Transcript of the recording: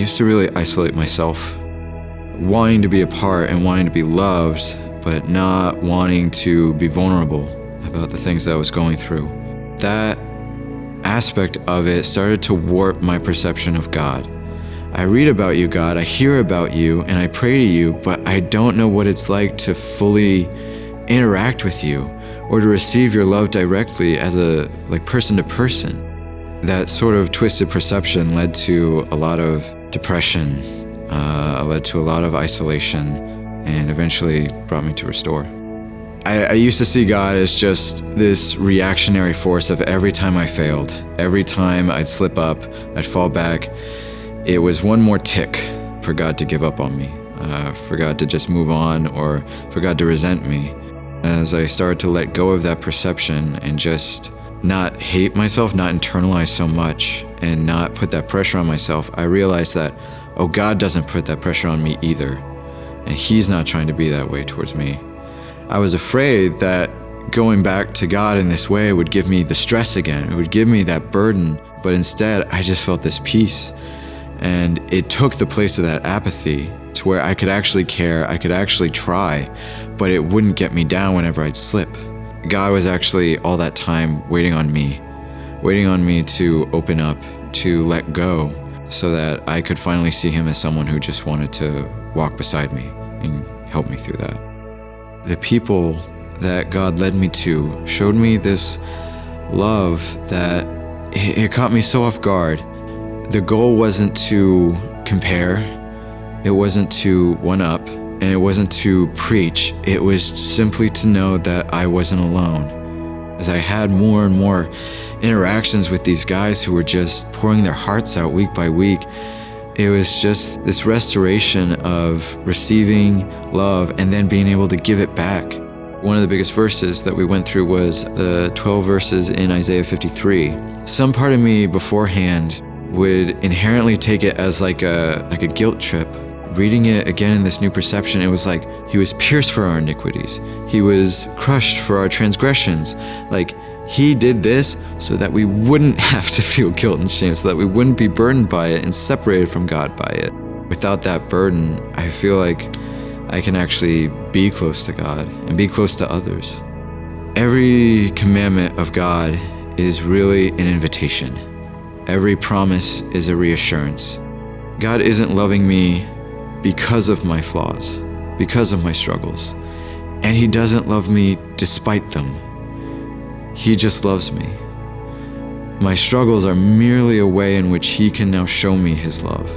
used to really isolate myself, wanting to be apart and wanting to be loved, but not wanting to be vulnerable about the things that I was going through. That aspect of it started to warp my perception of God. I read about you, God, I hear about you, and I pray to you, but I don't know what it's like to fully interact with you or to receive your love directly as a person to person. That sort of twisted perception led to a lot of depression, led to a lot of isolation, and eventually brought me to Restore. I used to see God as just this reactionary force of every time I failed, every time I'd slip up, I'd fall back. It was one more tick for God to give up on me, for God to just move on, or for God to resent me. As I started to let go of that perception and just not hate myself, not internalize so much, and not put that pressure on myself, I realized that, oh, God doesn't put that pressure on me either, and He's not trying to be that way towards me. I was afraid that going back to God in this way would give me the stress again. It would give me that burden, but instead I just felt this peace. And it took the place of that apathy to where I could actually care, I could actually try, but it wouldn't get me down whenever I'd slip. God was actually all that time waiting on me to open up, to let go, so that I could finally see Him as someone who just wanted to walk beside me and help me through that. The people that God led me to showed me this love that it caught me so off guard. The goal wasn't to compare, it wasn't to one-up, and it wasn't to preach. It was simply to know that I wasn't alone. As I had more and more interactions with these guys who were just pouring their hearts out week by week, it was just this restoration of receiving love and then being able to give it back. One of the biggest verses that we went through was the 12 verses in Isaiah 53. Some part of me beforehand would inherently take it as like a guilt trip. Reading it again in this new perception, it was like He was pierced for our iniquities. He was crushed for our transgressions. Like He did this so that we wouldn't have to feel guilt and shame, so that we wouldn't be burdened by it and separated from God by it. Without that burden, I feel like I can actually be close to God and be close to others. Every commandment of God is really an invitation. Every promise is a reassurance. God isn't loving me because of my flaws, because of my struggles, and He doesn't love me despite them. He just loves me. My struggles are merely a way in which He can now show me His love.